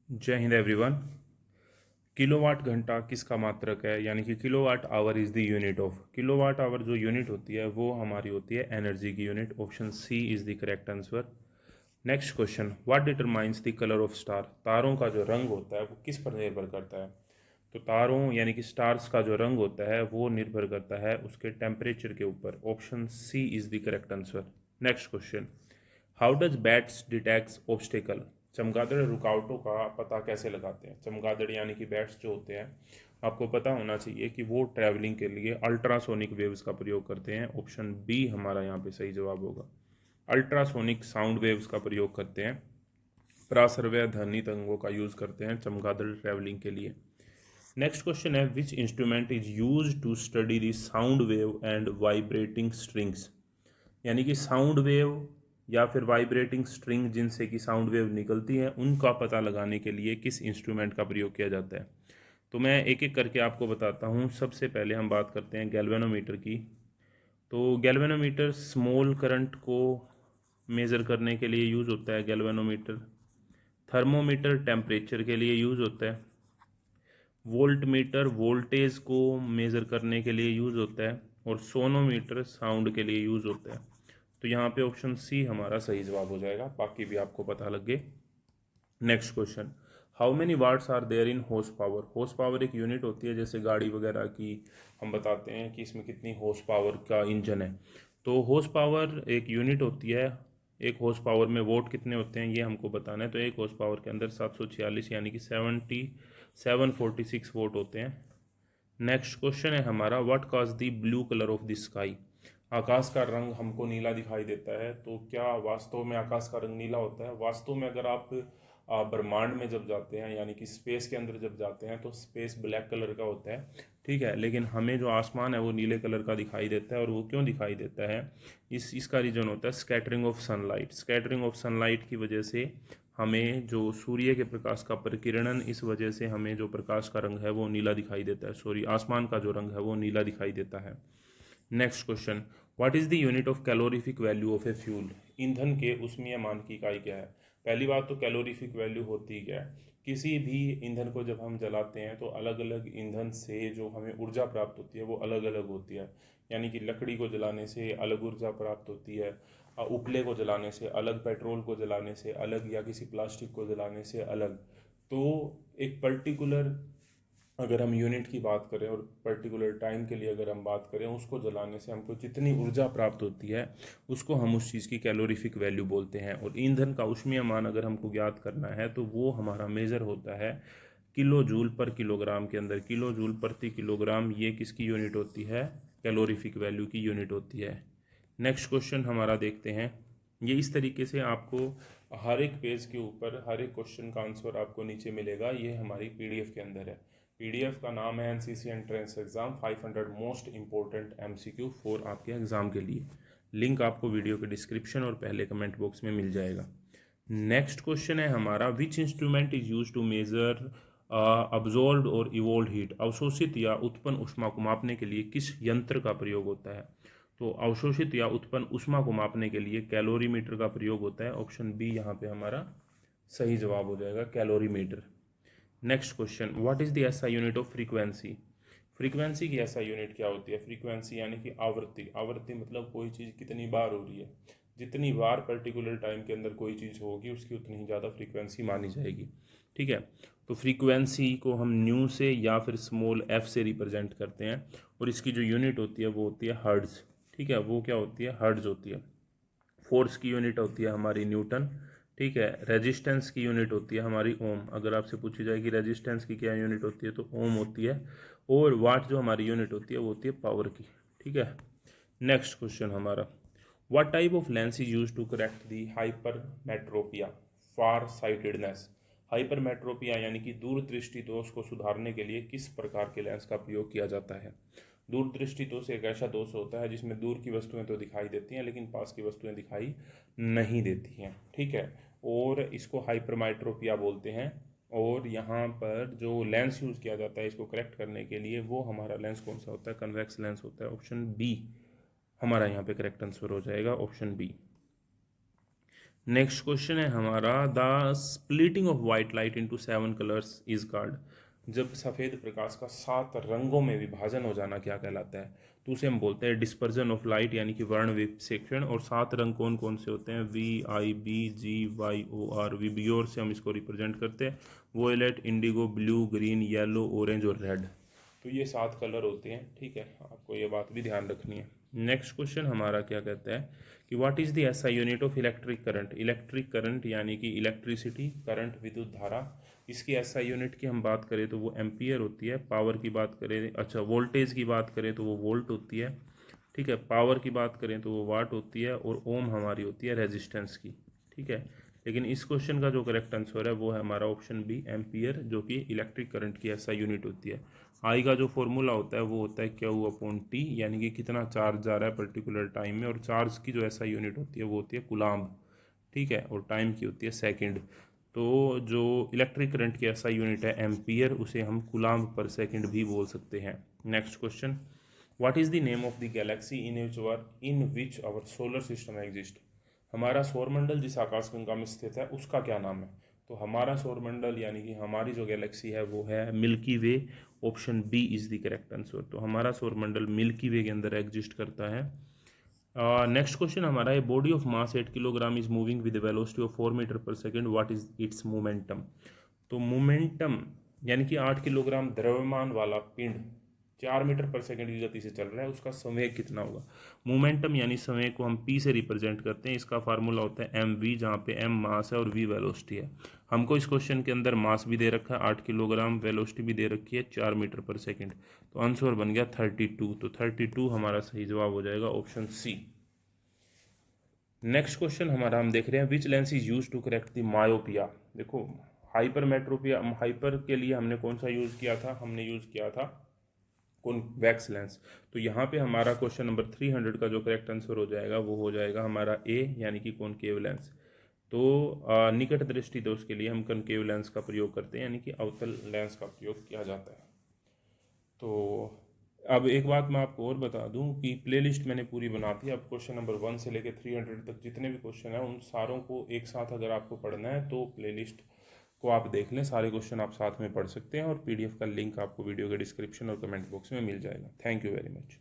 जय Hind everyone. Kilowatt घंटा किसका मात्रक है, यानी कि kilowatt hour is the unit of. Kilowatt hour जो यूनिट होती है वो हमारी होती है एनर्जी की unit. Option C is the correct answer. Next question, what determines the colour of star. तारों का जो रंग होता है वो किस पर निर्भर करता है। तो तारों यानी कि स्टार्स का जो रंग होता है वो निर्भर करता है उसके टेम्परेचर के ऊपर। Option C is the correct answer. Next question, how does bats detects obstacle. चमगादड़ रुकावटों का पता कैसे लगाते हैं। चमगादड़ यानी कि बैट्स जो होते हैं, आपको पता होना चाहिए कि वो ट्रैवलिंग के लिए अल्ट्रासोनिक वेव्स का प्रयोग करते हैं। ऑप्शन बी हमारा यहाँ पे सही जवाब होगा। अल्ट्रासोनिक साउंड वेव्स का प्रयोग करते हैं। प्रासर्वय ध्वनि तरंगों का यूज़ करते हैं चमगादड़ ट्रैवलिंग के लिए। नेक्स्ट क्वेश्चन है, which instrument is use to study the sound wave and vibrating strings. यानी कि साउंड वेव या फिर वाइब्रेटिंग स्ट्रिंग जिनसे कि साउंड वेव निकलती है उनका पता लगाने के लिए किस इंस्ट्रूमेंट का प्रयोग किया जाता है। तो मैं एक एक करके आपको बताता हूँ। सबसे पहले हम बात करते हैं गैल्वेनोमीटर की। तो गैल्वेनोमीटर स्मॉल करंट को मेज़र करने के लिए यूज़ होता है गैल्वेनोमीटर। थर्मोमीटर टेम्परेचर के लिए यूज़ होता है। वोल्टमीटर वोल्टेज को मेज़र करने के लिए यूज़ होता है। और सोनोमीटर साउंड के लिए यूज़ होता है। तो यहाँ पे ऑप्शन सी हमारा सही जवाब हो जाएगा, बाकी भी आपको पता लग गए। Next question, how many watts are there in horse power. Horse power एक यूनिट होती है, जैसे गाड़ी वगैरह की हम बताते हैं कि इसमें कितनी हॉर्स पावर का इंजन है। तो हॉर्स पावर एक यूनिट होती है। एक हॉर्स पावर में वोट कितने होते हैं ये हमको बताना है। तो एक हॉर्स पावर के अंदर 746 यानी कि 746 वोट होते हैं। नेक्स्ट क्वेश्चन है हमारा, what cause the blue colour of the sky. आकाश का रंग हमको नीला दिखाई देता है, तो क्या वास्तव में आकाश का रंग नीला होता है। वास्तव में अगर आप ब्रह्मांड में जब जाते हैं यानी कि स्पेस के अंदर जब जाते हैं तो स्पेस ब्लैक कलर का होता है, ठीक है। लेकिन हमें जो आसमान है वो नीले कलर का दिखाई देता है। और वो क्यों दिखाई देता है, इसका रीज़न होता है scattering of sunlight. Scattering of sunlight की वजह से हमें जो सूर्य के प्रकाश का परिकिरणन, इस वजह से हमें जो प्रकाश का रंग है वो नीला दिखाई देता है। सॉरी, आसमान का जो रंग है वो नीला दिखाई देता है। Next question, what is the unit of calorific value of a fuel. ईंधन के उसमें मान की इकाई क्या है। पहली बात तो कैलोरीफिक वैल्यू होती क्या है। किसी भी ईंधन को जब हम जलाते हैं तो अलग अलग ईंधन से जो हमें ऊर्जा प्राप्त होती है वो अलग अलग होती है। यानी कि लकड़ी को जलाने से अलग ऊर्जा प्राप्त होती है, उपले को जलाने से अलग, पेट्रोल को जलाने से अलग, या किसी प्लास्टिक को जलाने से अलग। तो एक पर्टिकुलर अगर हम यूनिट की बात करें और पर्टिकुलर टाइम के लिए अगर हम बात करें, उसको जलाने से हमको जितनी ऊर्जा प्राप्त होती है उसको हम उस चीज़ की कैलोरीफिक वैल्यू बोलते हैं। और ईंधन का ऊष्मीय मान अगर हमको ज्ञात करना है तो वो हमारा मेज़र होता है किलो जूल पर किलोग्राम के अंदर। किलो जूल प्रति किलोग्राम ये किसकी यूनिट होती है, कैलोरीफिक वैल्यू की यूनिट होती है। नेक्स्ट क्वेश्चन हमारा देखते हैं। ये इस तरीके से आपको हर एक पेज के ऊपर हर एक क्वेश्चन का आंसर आपको नीचे मिलेगा। ये हमारी पीडीएफ के अंदर है। पीडीएफ का नाम है NCC entrance exam 500 most important MCQ for आपके एग्जाम के लिए। लिंक आपको वीडियो के डिस्क्रिप्शन और पहले कमेंट बॉक्स में मिल जाएगा। नेक्स्ट क्वेश्चन है हमारा, which instrument is use to measure absorbed और इवोल्ड हीट। अवशोषित या उत्पन्न ऊष्मा को मापने के लिए किस यंत्र का प्रयोग होता है। तो अवशोषित या उत्पन्न ऊष्मा को मापने के लिए कैलोरीमीटर का प्रयोग होता है। ऑप्शन बी यहाँ पे हमारा सही जवाब हो जाएगा, calorimeter. Next question, what is the SI unit of frequency. Frequency की एसआई यूनिट क्या होती है। फ्रीक्वेंसी यानी कि आवृत्ति। आवृत्ति मतलब कोई चीज़ कितनी बार हो रही है। जितनी बार पर्टिकुलर टाइम के अंदर कोई चीज़ होगी उसकी उतनी ही ज़्यादा फ्रीक्वेंसी मानी जाएगी, ठीक है। तो फ्रीक्वेंसी को हम न्यू से या फिर स्मॉल एफ से रिप्रेजेंट करते हैं। और इसकी जो यूनिट होती है वो होती है हर्ट्ज, ठीक है। वो क्या होती है, हर्ट्ज होती है। फोर्स की यूनिट होती है हमारी न्यूटन, ठीक है। रेजिस्टेंस की यूनिट होती है हमारी ओम। अगर आपसे पूछी जाए कि रेजिस्टेंस की क्या यूनिट होती है तो ओम होती है। और वाट जो हमारी यूनिट होती है वो होती है पावर की, ठीक है। नेक्स्ट क्वेश्चन हमारा, what type of lens is use to correct the hypermetropia far sightedness. Hypermetropia यानी कि दूरदृष्टि दोष को सुधारने के लिए किस प्रकार के लेंस का प्रयोग किया जाता है। दूरदृष्टि दोष एक ऐसा दोष होता है जिसमें दूर की वस्तुएं तो दिखाई देती हैं लेकिन पास की वस्तुएं दिखाई नहीं देती हैं, ठीक है। और इसको हाइपरमेट्रोपिया बोलते हैं। और यहाँ पर जो लेंस यूज़ किया जाता है इसको करेक्ट करने के लिए, वो हमारा लेंस कौन सा होता है, कन्वेक्स लेंस होता है। ऑप्शन बी हमारा यहाँ पे करेक्ट आंसर हो जाएगा, ऑप्शन बी। नेक्स्ट क्वेश्चन है हमारा, the splitting of white light into 7 colours is called. जब सफ़ेद प्रकाश का 7 रंगों में विभाजन हो जाना क्या कहलाता है? तो उसे हम बोलते हैं डिस्पर्जन ऑफ लाइट, यानी कि वर्ण विक्षेपण। और 7 रंग कौन कौन से होते हैं? VIBGYOR। विबियोर से हम इसको रिप्रेजेंट करते हैं, violet, indigo, blue, green, yellow, orange और रेड। तो ये 7 कलर होते हैं, ठीक है, आपको ये बात भी ध्यान रखनी है। नेक्स्ट क्वेश्चन हमारा क्या कहता है कि what is the SI unit of electric current? Electric current यानी कि इलेक्ट्रिसिटी, करंट, विद्युत धारा, इसकी एसआई यूनिट की हम बात करें तो वो एम्पियर होती है। पावर की बात करें, अच्छा वोल्टेज की बात करें तो वो वोल्ट होती है, ठीक है। पावर की बात करें तो वो वाट होती है, और ओम हमारी होती है रेजिस्टेंस की, ठीक है। लेकिन इस क्वेश्चन का जो करेक्ट आंसर है वो है हमारा ऑप्शन बी, एम्पियर, जो कि इलेक्ट्रिक करंट की ऐसा यूनिट होती है। आई का जो फॉर्मूला होता है वो होता है Q अपॉन टी, यानी कि कितना चार्ज जा रहा है पर्टिकुलर टाइम में। और चार्ज की जो ऐसा यूनिट होती है वो होती है कुलाम्ब, ठीक है, और टाइम की होती है सेकंड। तो जो इलेक्ट्रिक करंट की ऐसा यूनिट है एम्पियर, उसे हम कुलाम्ब पर सेकंड भी बोल सकते हैं। Next question, what is the name of the galaxy in which our solar system exist? हमारा सौरमंडल जिस आकाशगंगा में स्थित है उसका क्या नाम है? तो हमारा सौरमंडल यानी कि हमारी जो गैलेक्सी है वो है Milky Way. Option B is the correct answer. तो हमारा सौरमंडल मिल्की वे के अंदर एग्जिस्ट करता है। नेक्स्ट क्वेश्चन हमारा है, body of mass 8 kilogram is moving with velocity of 4 metre per second, what is its momentum? तो मोमेंटम यानी कि 8 किलोग्राम द्रव्यमान वाला पिंड 4 मीटर पर सेकंड की गति से चल रहा है, उसका संवेग कितना होगा? मोमेंटम यानी संवेग को हम पी से रिप्रेजेंट करते हैं, इसका फार्मूला होता है mv, जहाँ पे m मास है और v वेलोसिटी है। हमको इस क्वेश्चन के अंदर मास भी दे रखा है 8 किलोग्राम, वेलोसिटी भी दे रखी है 4 मीटर पर सेकंड। तो आंसर बन गया 32। तो 32 हमारा सही जवाब हो जाएगा ऑप्शन सी। नेक्स्ट क्वेश्चन हमारा हम देख रहे हैं, which lens is use to correct the myopia? देखो, हाइपरमेट्रोपिया, हाइपर के लिए हमने कौन सा यूज़ किया था? हमने यूज़ किया था कॉन्वेक्स लेंस। तो यहाँ पे हमारा क्वेश्चन नंबर 300 का जो करेक्ट आंसर हो जाएगा वो हो जाएगा हमारा ए, यानी कि कॉनकेव लेंस। तो निकट दृष्टि दोष के लिए हम कॉनकेव लेंस का प्रयोग करते हैं, यानी कि अवतल लेंस का प्रयोग किया जाता है। तो अब एक बात मैं आपको और बता दूं कि प्लेलिस्ट मैंने पूरी बना दी। अब क्वेश्चन नंबर 1 से लेकर 300 तक जितने भी क्वेश्चन हैं उन सारों को एक साथ अगर आपको पढ़ना है तो प्लेलिस्ट को आप देख लें, सारे क्वेश्चन आप साथ में पढ़ सकते हैं। और पीडीएफ का लिंक आपको वीडियो के डिस्क्रिप्शन और कमेंट बॉक्स में मिल जाएगा। Thank you very much.